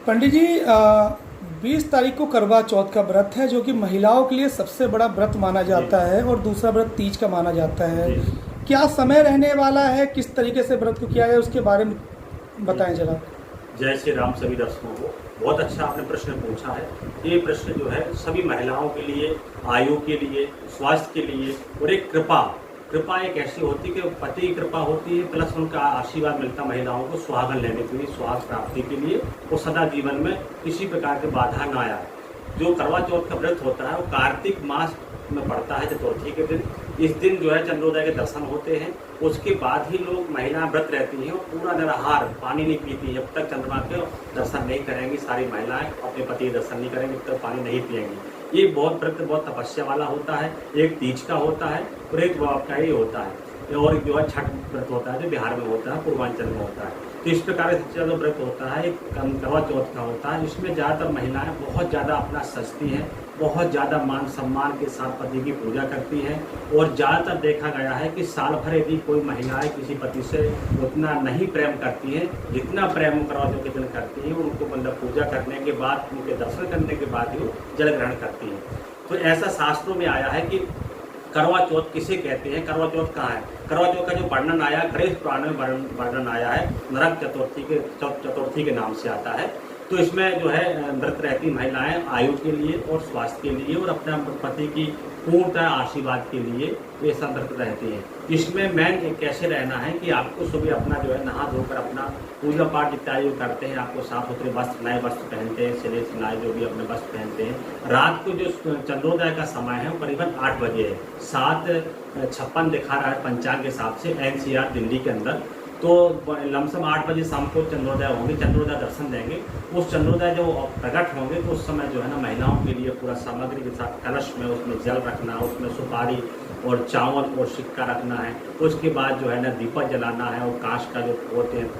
पंडित जी 20 तारीख को करवा चौथ का व्रत है जो कि महिलाओं के लिए सबसे बड़ा व्रत माना जाता है और दूसरा व्रत तीज का माना जाता है। जी क्या समय रहने वाला है, किस तरीके से व्रत को किया जाए उसके बारे में बताएं जरा। जय श्री राम सभी दर्शकों को। बहुत अच्छा आपने प्रश्न पूछा है। ये प्रश्न जो है सभी महिलाओं के लिए, आयु के लिए, स्वास्थ्य के लिए और एक कृपा एक ऐसी होती है कि पति की कृपा होती है प्लस उनका आशीर्वाद मिलता महिलाओं को सुहागन लेने के लिए, सुहाग प्राप्ति के लिए और सदा जीवन में किसी प्रकार की बाधा ना आए। जो करवा चौथ का व्रत होता है वो कार्तिक मास में पड़ता है चतुर्थी के दिन। इस दिन जो है चंद्रोदय के दर्शन होते हैं। उसके बाद ही लोग महिलाएं व्रत रहती हैं और पूरा निराहार पानी नहीं पीती जब तक चंद्रमा के दर्शन नहीं करेंगी। सारी महिलाएं अपने पति के दर्शन नहीं करेंगी जब तक पानी नहीं पिएंगी। ये बहुत व्रत बहुत तपस्या वाला होता है। एक तीज का होता है और एक आपका ये होता है और जो है छठ व्रत होता है जो बिहार में होता है, पूर्वांचल में होता है। तो इस प्रकार सबसे ज़्यादा व्रत होता है एक करवा चौथ का होता है। इसमें ज़्यादातर महिलाएं बहुत ज़्यादा अपना सजती हैं, बहुत ज़्यादा मान सम्मान के साथ पति की पूजा करती हैं और ज़्यादातर देखा गया है कि साल भर यदि कोई महिलाएं किसी पति से उतना नहीं प्रेम करती हैं जितना प्रेम करवा चौथ के दिन करती हैं। उनको मतलब पूजा करने के बाद, उनके दर्शन करने के बाद ही वो जल ग्रहण करती हैं। तो ऐसा शास्त्रों में आया है कि करवा चौथ किसे कहते हैं, करवा चौथ कहाँ है। करवा चौथ का जो वर्णन आया गणेश पुराण में वर्णन आया है, नरक चतुर्थी के नाम से आता है। तो इसमें जो है व्रत रहती महिलाएं आयु के लिए और स्वास्थ्य के लिए और अपने पति की पूर्णतः आशीर्वाद के लिए ये सब व्रत रहती हैं। इसमें मेन कैसे रहना है कि आपको सुबह अपना जो है नहा धोकर अपना पूजा पाठ इत्यादि करते हैं। आपको साफ सुथरे वस्त्र, नए वस्त्र पहनते हैं, सिले सिलाए जो भी अपने वस्त्र पहनते हैं। रात को जो चंद्रोदय का समय है वो करीबन 8 बजे है। 7:56 दिखा रहा है पंचांग के हिसाब से NCR दिल्ली के अंदर। तो लमसम 8 बजे शाम को चंद्रोदय होंगे, चंद्रोदय दर्शन देंगे। उस चंद्रोदय जो प्रकट होंगे तो उस समय जो है ना महिलाओं के लिए पूरा सामग्री के साथ कलश में उसमें जल रखना, उसमें सुपारी और चावल और सिक्का रखना है। उसके बाद जो है ना दीपक जलाना है और कांच का जो होते हैं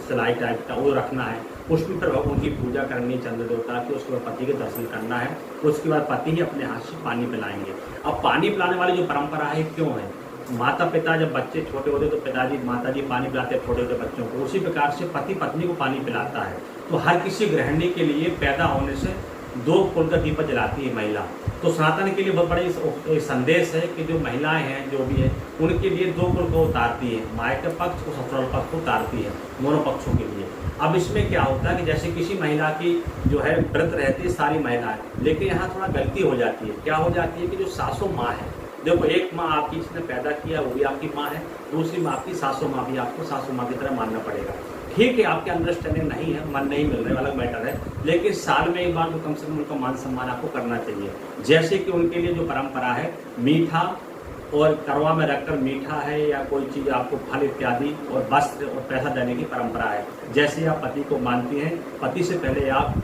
सिलाई टाइप का वो रखना है। उसमें फिर उनकी पूजा करनी चंद्र देवता की, उसके बाद पति के दर्शन करना है। उसके बाद पति ही अपने हाथ से पानी पिलाएंगे। अब पानी पिलाने वाली जो परंपरा है क्यों है, माता पिता जब बच्चे छोटे होते तो पिताजी माताजी पानी पिलाते हैं छोटे छोटे बच्चों को, उसी प्रकार से पति पत्नी को पानी पिलाता है। तो हर किसी गृहिणी के लिए पैदा होने से 2 फूल का दीपक जलाती है महिला। तो सनातन के लिए बहुत बड़ा संदेश है कि जो महिलाएं हैं जो भी है उनके लिए 2 फूल को उतारती है, मायके पक्ष और ससुराल पक्ष को उतारती है, दोनों पक्षों के लिए। अब इसमें क्या होता है कि जैसे किसी महिला की जो है व्रत रहती है सारी महिलाएं, लेकिन यहाँ थोड़ा गलती हो जाती है। क्या हो जाती है कि जो सासू माँ है, देखो एक माँ आपकी जिसने पैदा किया वो भी आपकी माँ है, दूसरी माँ आपकी सासू माँ भी आपको सासू माँ की तरह मानना पड़ेगा। ठीक है, आपके अंडरस्टैंडिंग नहीं है, मन नहीं मिल रहे वाला मैटर है, लेकिन साल में एक बार तो कम से कम उनका मान सम्मान आपको करना चाहिए। जैसे कि उनके लिए जो परंपरा है मीठा और करवा में रखकर मीठा है या कोई चीज़ आपको फल इत्यादि और वस्त्र और पैसा देने की परंपरा है। जैसे आप पति को मानती हैं, पति से पहले आप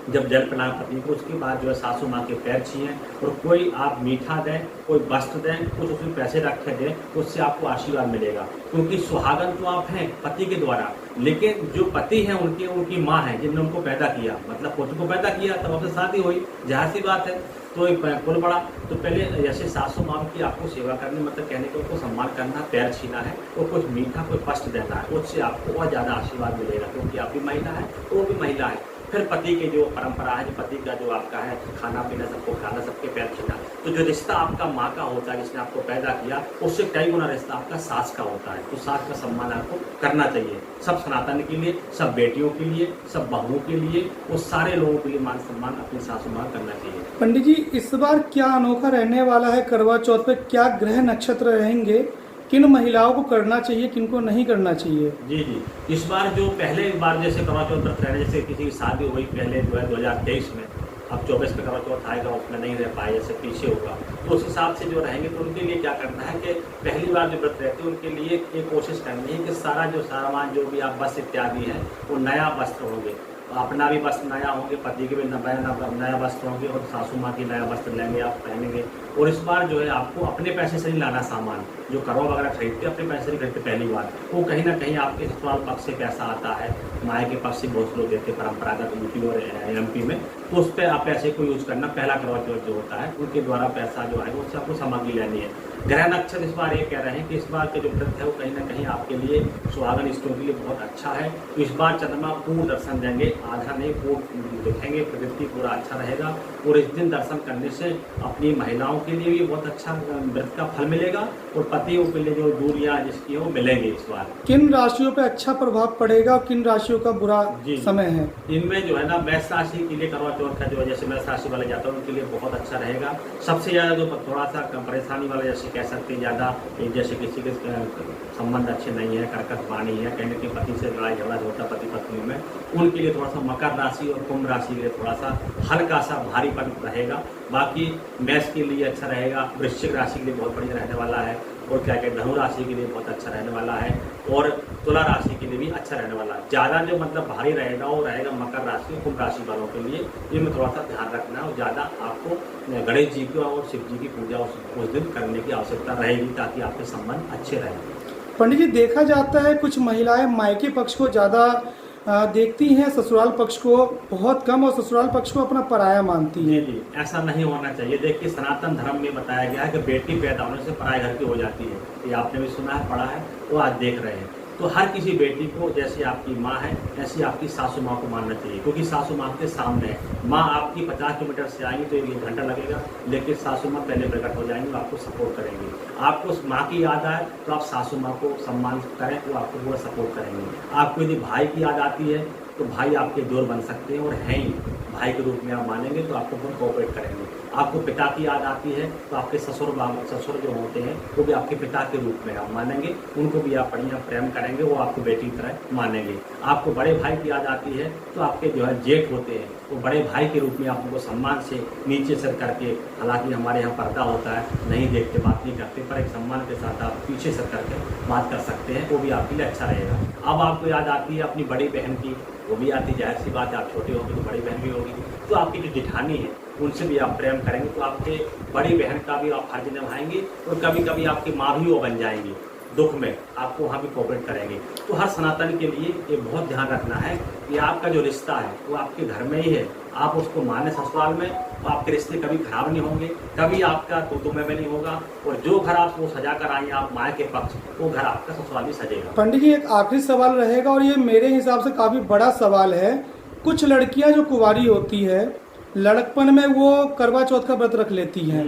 जब जल पिलाएं पति को, उसके बाद जो है सासू माँ के पैर छुएं और कोई आप मीठा दें, कोई वस्त्र दें, कुछ उसमें पैसे रखे दें, उससे आपको आशीर्वाद मिलेगा। क्योंकि सुहागन तो आप हैं पति के द्वारा, लेकिन जो पति हैं उनकी माँ है जिन्होंने उनको पैदा किया, मतलब पुत्र को पैदा किया तब आपसे शादी हुई, जाहिर सी बात है। तो एक कुल बड़ा तो पहले जैसे सासू माँ की आपको सेवा करनी, मतलब कहने को उनको सम्मान करना, पैर छीना है और कुछ मीठा कोई वस्त्र देना है, उससे आपको और ज़्यादा आशीर्वाद मिलेगा। क्योंकि आप भी महिला है तो वो भी महिला है। फिर पति की जो परंपरा है, जो पति का जो आपका है खाना पीना, सबको खाना, सबके पैर छूना। तो जो रिश्ता आपका माँ का होता है जिसने आपको पैदा किया, उससे कई गुना रिश्ता आपका सास का होता है। तो सास का सम्मान आपको करना चाहिए। सब सनातन के लिए, सब बेटियों के लिए, सब बहुओं के लिए और सारे लोगों के लिए मान सम्मान अपनी सासू माँ करना चाहिए। पंडित जी इस बार क्या अनोखा रहने वाला है करवा चौथ पे, क्या ग्रह नक्षत्र रहेंगे, किन महिलाओं को करना चाहिए, किन को नहीं करना चाहिए? जी, इस बार जो पहले बार जैसे करवा चौथ व्रत रहने, जैसे किसी की शादी हुई पहले जो है 2023 में, अब 24 में करवा चौथ आएगा, उसमें नहीं रह पाए, जैसे पीछे होगा, तो उस हिसाब से जो रहेंगे तो उनके लिए क्या करना है कि पहली बार जो व्रत रहते हैं उनके लिए एक कोशिश करनी है कि सारा जो सामान जो भी आप वस्त्र इत्यादि है वो नया वस्त्र होंगे, अपना भी वस्त्र नया होंगे, पति के भी नया वस्त्र होंगे और सासू माँ की नया वस्त्र लेंगे, आप पहनेंगे। और इस बार जो है आपको अपने पैसे से नहीं लाना सामान, जो करवा वगैरह खरीदते अपने पैसे नहीं खरीदते पहली बार, वो कहीं ना कहीं आपके ससुराल पक्ष से पैसा आता है, माए के पक्ष से बहुत लोग देते परंपरागत यूपी और MP में, तो उस पर आप पैसे को यूज करना। पहला करवा चौथ जो होता है उनके द्वारा पैसा जो है उससे आपको सामग्री लेनी है। ग्रह नक्षत्र इस बार ये कह रहे हैं कि इस बार का जो व्रत है वो कहीं ना कहीं आपके लिए सुहागन स्त्रियों के लिए बहुत अच्छा है। तो इस बार चंद्रमा पूर्ण दर्शन देंगे, आधा नहीं पूर्ण दिखेंगे, प्रकृति पूरा अच्छा रहेगा। और इस दिन दर्शन करने से अपनी महिलाओं के लिए भी बहुत अच्छा व्रत का फल मिलेगा और पतियों के लिए जो दूरियां जिसकी है वो मिलेंगे। इस बार किन राशियों पे अच्छा प्रभाव पड़ेगा और किन राशियों का बुरा समय है? इनमें जो है ना मेष राशि के लिए करवा चौथ का जो है, जैसे मेष राशि वाले जाते हैं उनके लिए बहुत अच्छा रहेगा। सबसे ज़्यादा जो थोड़ा सा परेशानी वाला जैसे कह सकते हैं ज़्यादा, जैसे किसी के संबंध अच्छे नहीं है, कर्कश वाणी है, कहीं ना कहीं पति से लड़ाई झगड़ा होता है पति पत्नी में, उनके लिए थोड़ा सा मकर राशि और कुंभ राशि के लिए थोड़ा सा हल्का सा भारीपन रहेगा। बाकी मेष के लिए अच्छा रहेगा, वृश्चिक राशि के लिए बहुत बढ़िया रहने वाला है, और क्या कहते हैं धनु राशि के लिए बहुत अच्छा रहने वाला है, और तुला राशि के लिए भी अच्छा रहने वाला है। ज़्यादा जो मतलब भारी रहेगा वो रहेगा मकर राशि और कुंभ राशि वालों के लिए, इनमें थोड़ा सा ध्यान रखना है। और ज़्यादा आपको गणेश जी की और शिव जी की पूजा उस दिन करने की आवश्यकता रहेगी ताकि आपके संबंध अच्छे रहें। पंडित जी, देखा जाता है कुछ महिलाएं मायके पक्ष को ज़्यादा देखती हैं, ससुराल पक्ष को बहुत कम, और ससुराल पक्ष को अपना पराया मानती हैं। जी, ऐसा नहीं होना चाहिए। देखिए सनातन धर्म में बताया गया है कि बेटी पैदा होने से पराये घर की हो जाती है, ये आपने भी सुना है, पढ़ा है, तो आज देख रहे हैं। तो हर किसी बेटी को जैसी आपकी माँ है ऐसी आपकी सासू माँ को मानना चाहिए, क्योंकि सासू माँ के सामने है। माँ आपकी 50 किलोमीटर से आएंगी तो 1 घंटा लगेगा, लेकिन सासू माँ पहले प्रकट हो जाएंगी, आपको सपोर्ट करेंगे। आपको उस माँ की याद आए तो आप सासू माँ को सम्मान करें, वो आपको पूरा सपोर्ट करेंगे। आपको यदि भाई की याद आती है तो भाई आपके जोर बन सकते हैं, और हैं ही भाई के रूप में आप मानेंगे तो आपको बहुत कोऑपरेट करेंगे। आपको पिता की याद आती है तो आपके ससुर जो होते हैं वो भी आपके पिता के रूप में आप मानेंगे, उनको भी आप बढ़िया प्रेम करेंगे, वो आपको बेटी की तरह मानेंगे। आपको बड़े भाई की याद आती है तो आपके जो है जेठ होते हैं वो बड़े भाई के रूप में आप उनको सम्मान से नीचे सर करके, हालांकि हमारे यहाँ पर्दा होता है, नहीं देखते, बात नहीं करते, पर एक सम्मान के साथ आप पीछे सर करके बात कर सकते हैं, वो भी आपके लिए अच्छा रहेगा। अब आपको याद आती है अपनी बड़ी बहन की, वो भी आती, जाहिर सी बात है आप छोटे होंगे तो बड़ी बहन भी होगी, तो आपकी जो जेठानी है उनसे भी आप प्रेम करेंगे, तो आपके बड़ी बहन का भी आप फर्ज निभाएंगे, और कभी कभी आपकी माँ भी वो बन जाएंगी, दुख में आपको वहाँ भी कोऑपरेट करेंगे। तो हर सनातन के लिए ये बहुत ध्यान रखना है कि आपका जो रिश्ता है वो आपके घर में ही है, आप उसको माने ससुराल में, तो आपके रिश्ते कभी खराब नहीं होंगे, कभी आपका तो में नहीं होगा, और जो घर आप वो सजा कर आएंगे आप माँ के पक्ष, वो घर आपका ससुराल भी सजेगा। पंडित जी, एक आखिरी सवाल रहेगा, और ये मेरे हिसाब से काफ़ी बड़ा सवाल है। कुछ लड़कियां जो कुंवारी होती है, लड़कपन में वो करवा चौथ का व्रत रख लेती हैं,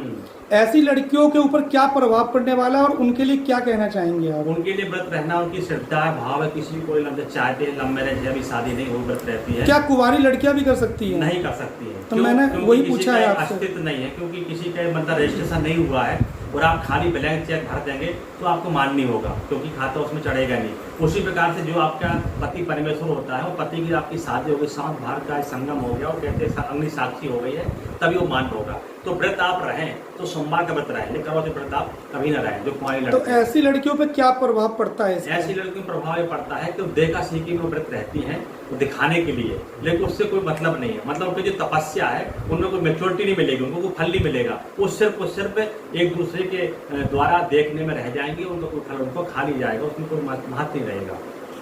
ऐसी लड़कियों के ऊपर क्या प्रभाव पड़ने वाला है और उनके लिए क्या कहना चाहेंगे आप? उनके लिए व्रत रहना उनकी श्रद्धा है, भाव है, किसी को चाहते हैं लव मैरिज है, अभी शादी नहीं, वो व्रत रहती है। क्या कुंवारी लड़कियां भी कर सकती हैं? नहीं कर सकती है, तो मैंने वही पूछा है आपसे। अस्तित्व नहीं है, क्योंकि किसी का मतलब रजिस्ट्रेशन नहीं हुआ है और आप खाली ब्लैंक चेक भर देंगे तो आपको मान्य होगा, क्योंकि खाता उसमें चढ़ेगा नहीं। उसी प्रकार से जो आपका पति परमेश्वर होता है, वो पति की आपकी शादी हो गई, सात भार का संगम हो गया, और कहते हैं अग्नि साक्षी हो गई है, तभी वो मान्य होगा। तो व्रत आप रहें तो सोमवार का व्रत रहें, लेकिन करवा व्रत आप कभी ना रहें जो कुंवारी लड़की। तो ऐसी लड़कियों पे क्या प्रभाव पड़ता है? ऐसी लड़कियों पर प्रभाव ये पड़ता है कि वो देखा सीखी में व्रत रहती हैं वो दिखाने के लिए, लेकिन उससे कोई मतलब नहीं है। मतलब उनकी जो तपस्या है उनमें कोई मेच्योरिटी नहीं मिलेगी, उनको कोई फल नहीं मिलेगा, वो सिर्फ एक दूसरे के द्वारा देखने में रह जाएंगे, उनको कोई फल उनको खा नहीं जाएगा, उसमें कोई महत्व नहीं रहेगा।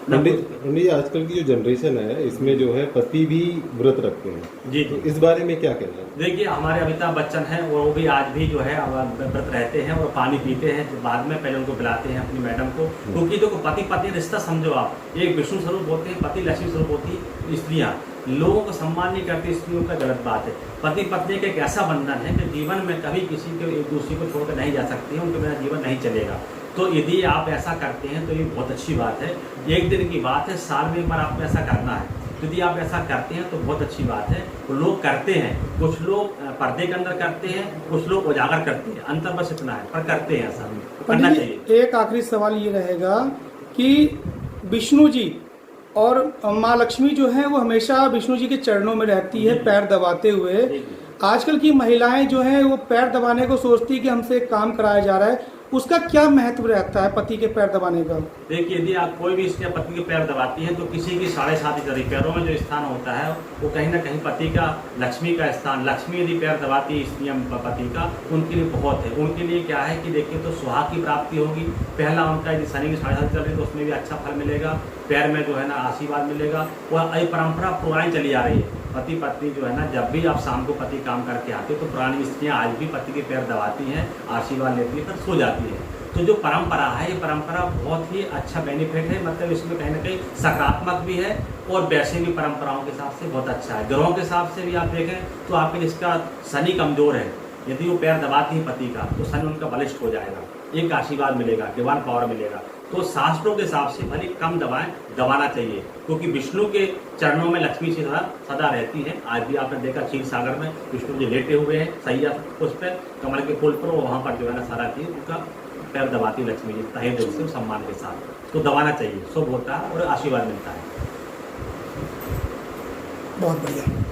पंडित, आजकल की जो जनरेशन है इसमें जो है पति भी व्रत रखते हैं जी, तो इस बारे में क्या कहना है? देखिए हमारे अमिताभ बच्चन हैं, वो भी आज भी जो है व्रत रहते हैं और पानी पीते हैं, तो बाद में पहले उनको बुलाते हैं अपनी मैडम को, क्योंकि देखो पति पत्नी रिश्ता समझो आप, एक विष्णु स्वरूप होते हैं, पति लक्ष्मी स्वरूप होती है। स्त्रियाँ लोगों को सम्मान नहीं करती, स्त्रियों का गलत बात है। पति पत्नी का एक ऐसा बंधन है कि जीवन में कभी किसी को एक दूसरे को छोड़कर नहीं जा सकती है, उनके बिना जीवन नहीं चलेगा। तो यदि आप ऐसा करते हैं तो ये बहुत अच्छी बात है, एक दिन की बात है, साल में एक बार आपको ऐसा करना है। यदि आप ऐसा करते हैं तो बहुत अच्छी बात है। तो लोग करते हैं, कुछ लोग पर्दे के अंदर करते हैं, कुछ लोग उजागर करते हैं, अंतर बस इतना है, पर करते हैं, ऐसा करना चाहिए। एक आखिरी सवाल ये रहेगा कि विष्णु जी और माँ लक्ष्मी जो है वो हमेशा विष्णु जी के चरणों में रहती है पैर दबाते हुए। आजकल की महिलाएं जो हैं वो पैर दबाने को सोचती है कि हमसे काम कराया जा रहा है, उसका क्या महत्व रहता है पति के पैर दबाने का? देखिए यदि आप कोई भी इसके पति के पैर दबाती हैं तो किसी की 7.5 पैरों में जो स्थान होता है वो कहीं ना कहीं पति का, लक्ष्मी का स्थान, लक्ष्मी यदि पैर दबाती है स्त्रियां पति का, उनके लिए बहुत है। उनके लिए क्या है कि देखिए तो सुहाग की प्राप्ति होगी। पहला उनका यदि शनि की 7.5 चल रही तो उसमें भी अच्छा फल मिलेगा, पैर में जो है ना आशीर्वाद मिलेगा। वह परंपरा पुरानी चली आ रही है, पति पत्नी जो है ना, जब भी आप शाम को पति काम करके आते हो तो पुरानी स्त्रियाँ आज भी पति के पैर दबाती हैं, आशीर्वाद लेती हैं, फिर सो जाती है। तो जो परंपरा है, ये परंपरा बहुत ही अच्छा बेनिफिट है, मतलब इसमें कहीं ना कहीं सकारात्मक भी है और वैसे भी परंपराओं के हिसाब से बहुत अच्छा है। ग्रहों के हिसाब से भी आप देखें तो आपके जिसका शनि कमजोर है, यदि वो पैर दबाती है पति का, तो शनि उनका बलिष्ठ हो जाएगा, एक आशीर्वाद मिलेगा, डिवाइन पावर मिलेगा। तो शास्त्रों के हिसाब से भले कम दबाएं, दबाना चाहिए, क्योंकि विष्णु के चरणों में लक्ष्मी जी सदा रहती है। आज भी आपने देखा क्षीर सागर में विष्णु जी लेटे हुए हैं, सैया उस पर कमल के फूल पर, वहाँ पर जो है ना सारा चीज उनका पैर दबाती है लक्ष्मी जी, तहे दिल से सम्मान के साथ। तो दबाना चाहिए, शुभ होता है और आशीर्वाद मिलता है। बहुत बढ़िया।